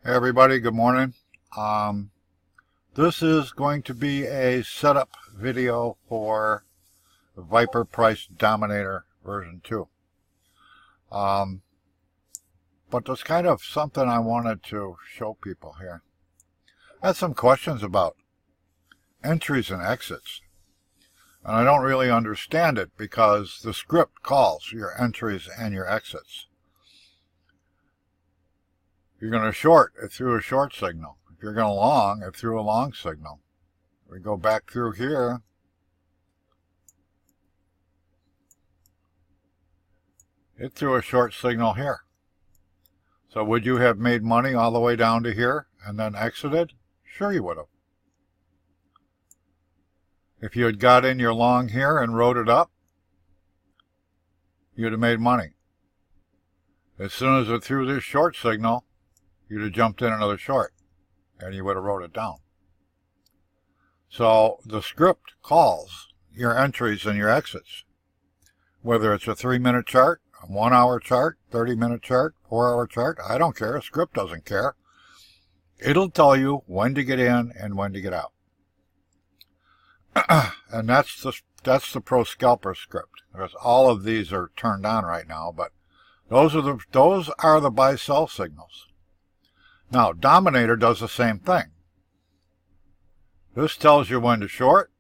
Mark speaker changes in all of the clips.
Speaker 1: Hey everybody, good morning. This is going to be a setup video for the Viper Price Dominator version 2. But there's kind of something I wanted to show people here. I had some questions about entries and exits. And I don't really understand it because the script calls your entries and your exits. If you're going to short, it threw a short signal. If you're going to long, it threw a long signal. We go back through here. It threw a short signal here. So would you have made money all the way down to here and then exited? Sure you would have. If you had got in your long here and rode it up, you'd have made money. As soon as it threw this short signal, you'd have jumped in another short, and you would have wrote it down. So the script calls your entries and your exits. Whether it's a 3-minute chart, a 1-hour chart, 30-minute chart, 4-hour chart, I don't care. The script doesn't care. It'll tell you when to get in and when to get out. And that's the Pro Scalper script. Because all of these are turned on right now, but those are the buy-sell signals. Now, Dominator does the same thing. This tells you when to short.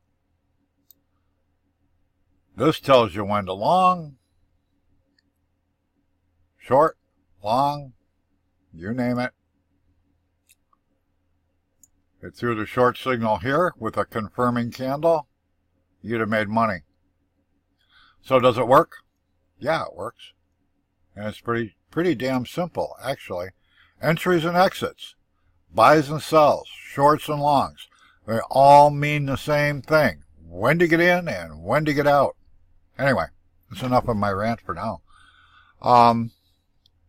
Speaker 1: This tells you when to long. Short, long, you name it. It threw the short signal here with a confirming candle. You'd have made money. So does it work? Yeah, it works. And it's pretty damn simple, actually. Entries and exits, buys and sells, shorts and longs, they all mean the same thing. When to get in and when to get out. Anyway, that's enough of my rant for now.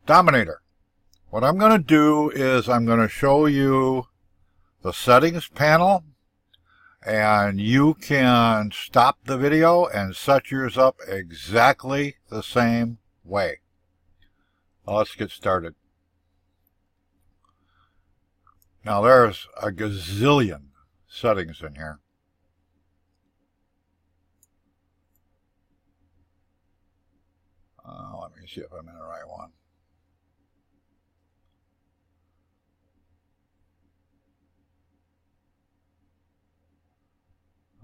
Speaker 1: Dominator. What I'm going to do is I'm going to show you the settings panel, and you can stop the video and set yours up exactly the same way. Well, let's get started. Now there's a gazillion settings in here. Let me see if I'm in the right one.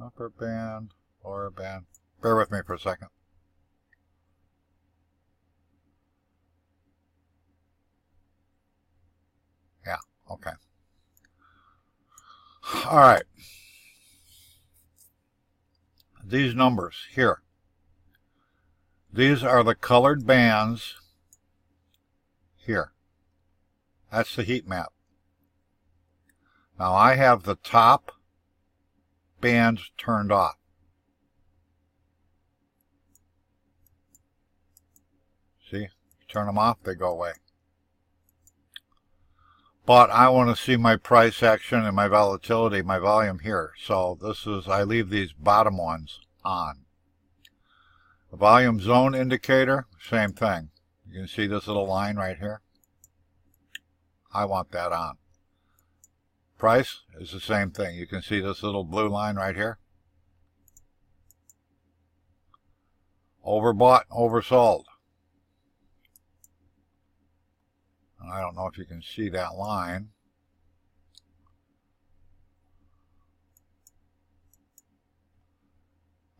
Speaker 1: Upper band, lower band. Bear with me for a second. Yeah, okay. All right. These numbers here. These are the colored bands here. That's the heat map. Now I have the top bands turned off. See? Turn them off, they go away. But I want to see my price action and my volatility, my volume here. So I leave these bottom ones on. The volume zone indicator, same thing. You can see this little line right here. I want that on. Price is the same thing. You can see this little blue line right here. Overbought, oversold. I don't know if you can see that line.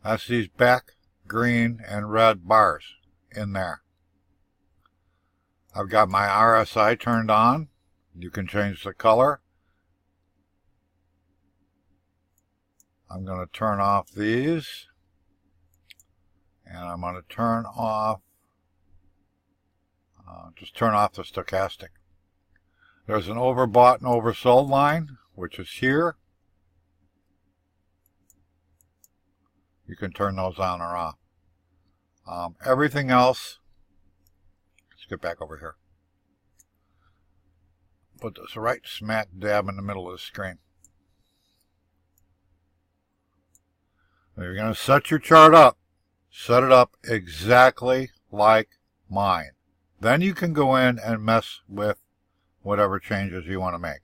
Speaker 1: That's these back green and red bars in there. I've got my RSI turned on. You can change the color. I'm going to turn off these. And I'm going to turn off just turn off the stochastic. There's an overbought and oversold line, which is here. You can turn those on or off. Everything else, let's get back over here. Put this right smack dab in the middle of the screen. If you're going to set your chart up, set it up exactly like mine. Then you can go in and mess with whatever changes you want to make.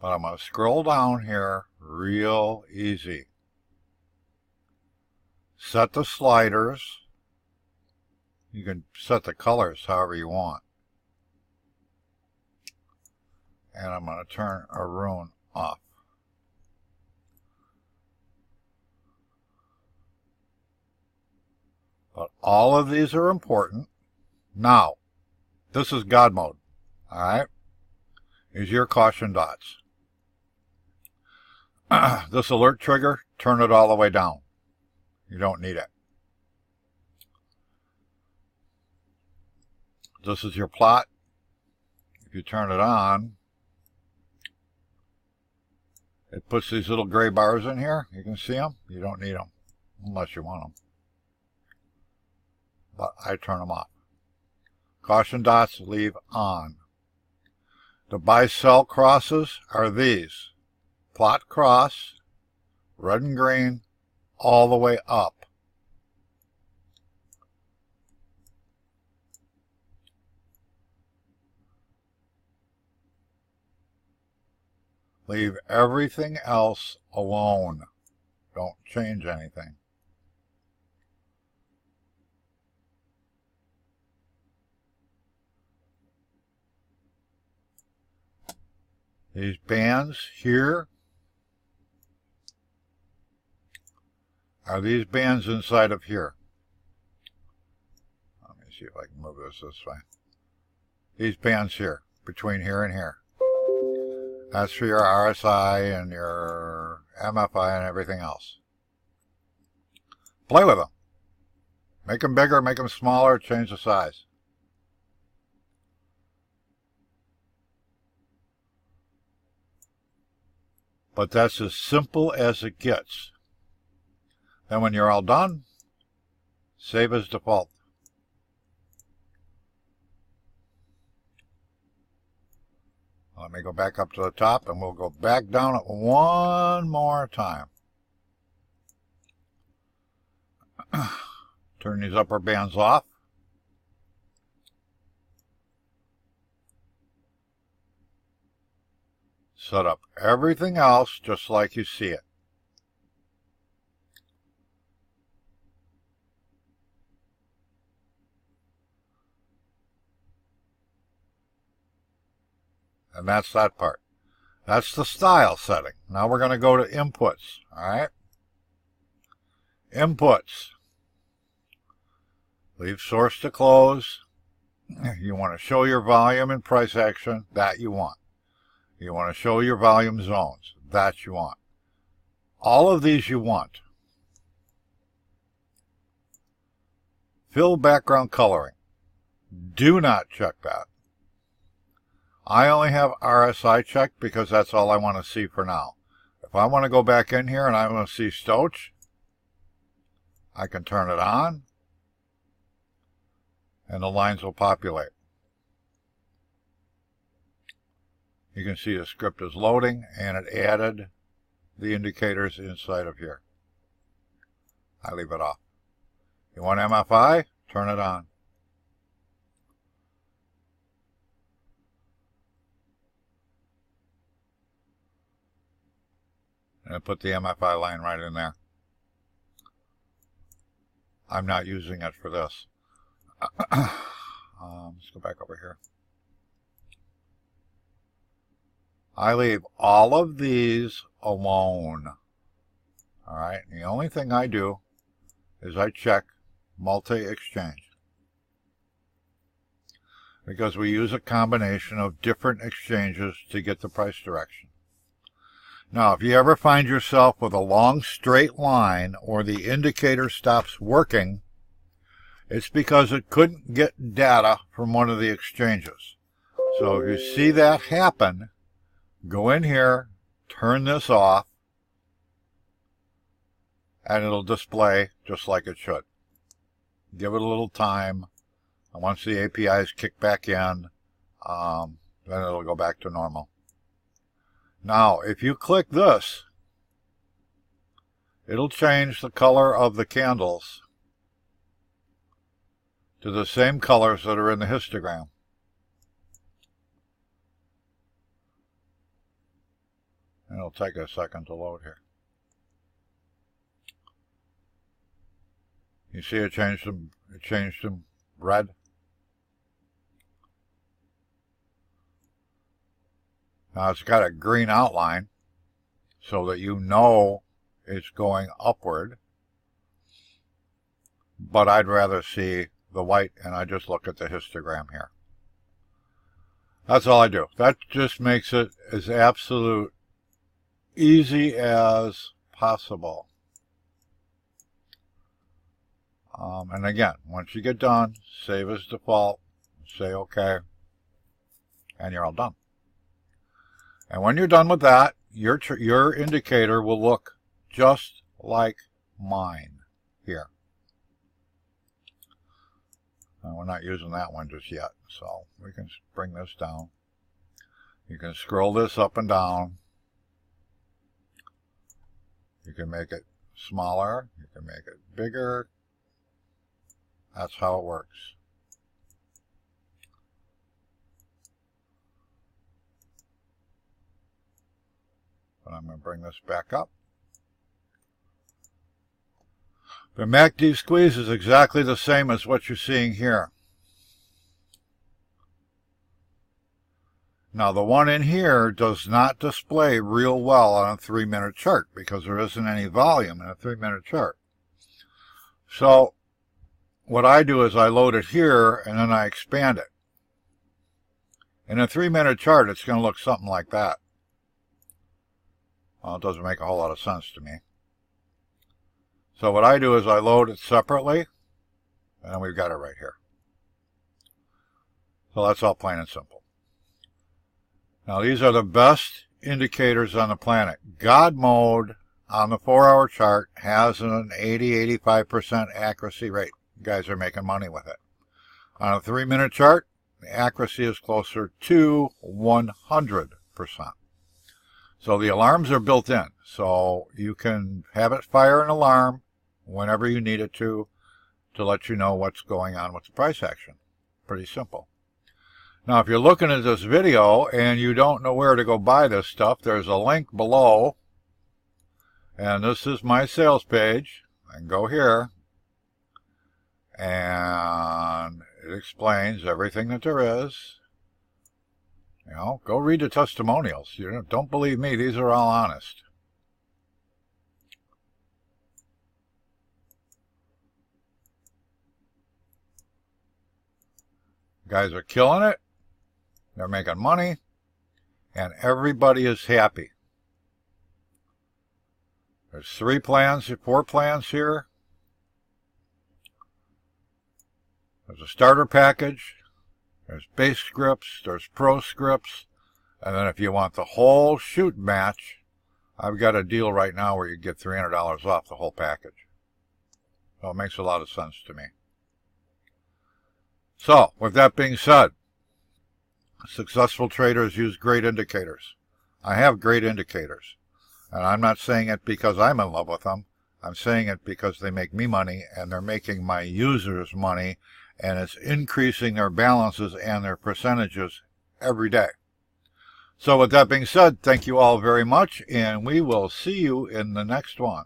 Speaker 1: But I'm going to scroll down here real easy. Set the sliders. You can set the colors however you want. And I'm going to turn Arun off. But all of these are important. Now, this is God mode. Alright? These are your caution dots. This alert trigger, turn it all the way down. You don't need it. This is your plot. If you turn it on, it puts these little gray bars in here. You can see them. You don't need them unless you want them. But I turn them off. Caution dots leave on. The buy-sell crosses are these. Plot cross, red and green, all the way up. Leave everything else alone. Don't change anything. These bands here are these bands inside of here. Let me see if I can move this way. These bands here, between here and here. That's for your RSI and your MFI and everything else. Play with them. Make them bigger, make them smaller, change the size. But that's as simple as it gets. Then when you're all done, save as default. Let me go back up to the top and we'll go back down it one more time. Turn these upper bands off. Set up everything else just like you see it. And that's that part. That's the style setting. Now we're going to go to inputs. All right. Inputs. Leave source to close. You want to show your volume and price action. That you want. You want to show your volume zones. That you want. All of these you want. Fill background coloring. Do not check that. I only have RSI checked because that's all I want to see for now. If I want to go back in here and I want to see Stoch, I can turn it on and the lines will populate. You can see the script is loading and it added the indicators inside of here. I leave it off. You want MFI? Turn it on. And put the MFI line right in there. I'm not using it for this. Let's go back over here. I leave all of these alone. Alright, the only thing I do is I check multi-exchange. Because we use a combination of different exchanges to get the price direction. Now, if you ever find yourself with a long straight line or the indicator stops working, it's because it couldn't get data from one of the exchanges. So if you see that happen, go in here, turn this off, and it'll display just like it should. Give it a little time, and once the APIs kick back in, then it'll go back to normal. Now, if you click this, it'll change the color of the candles to the same colors that are in the histogram. It'll take a second to load here. You see it changed them red. Now it's got a green outline so that you know it's going upward. But I'd rather see the white, and I just look at the histogram here. That's all I do. That just makes it as absolute easy as possible. And again, once you get done, save as default, say OK, and you're all done. And when you're done with that, your indicator will look just like mine here. We're not using that one just yet, so we can bring this down. You can scroll this up and down. You can make it smaller. You can make it bigger. That's how it works. But I'm going to bring this back up. The MACD squeeze is exactly the same as what you're seeing here. Now the one in here does not display real well on a 3-minute chart because there isn't any volume in a 3-minute chart. So what I do is I load it here and then I expand it. In a 3-minute chart it's going to look something like that. Well, it doesn't make a whole lot of sense to me. So what I do is I load it separately, and we've got it right here. So that's all plain and simple. Now these are the best indicators on the planet. God mode on the 4-hour chart has an 80-85% accuracy rate. You guys are making money with it. On a 3-minute chart, the accuracy is closer to 100%. So the alarms are built in. So you can have it fire an alarm whenever you need it to let you know what's going on with the price action. Pretty simple. Now, if you're looking at this video and you don't know where to go buy this stuff, there's a link below. And this is my sales page. I can go here. And it explains everything that there is. You know, go read the testimonials. You don't believe me. These are all honest. Guys are killing it. They're making money. And everybody is happy. There's 4 plans here. There's a starter package. There's base scripts. There's pro scripts. And then if you want the whole shoot match, I've got a deal right now where you get $300 off the whole package. So it makes a lot of sense to me. So, with that being said, successful traders use great indicators. I have great indicators. And I'm not saying it because I'm in love with them. I'm saying it because they make me money and they're making my users money, and it's increasing their balances and their percentages every day. So with that being said, thank you all very much, and we will see you in the next one.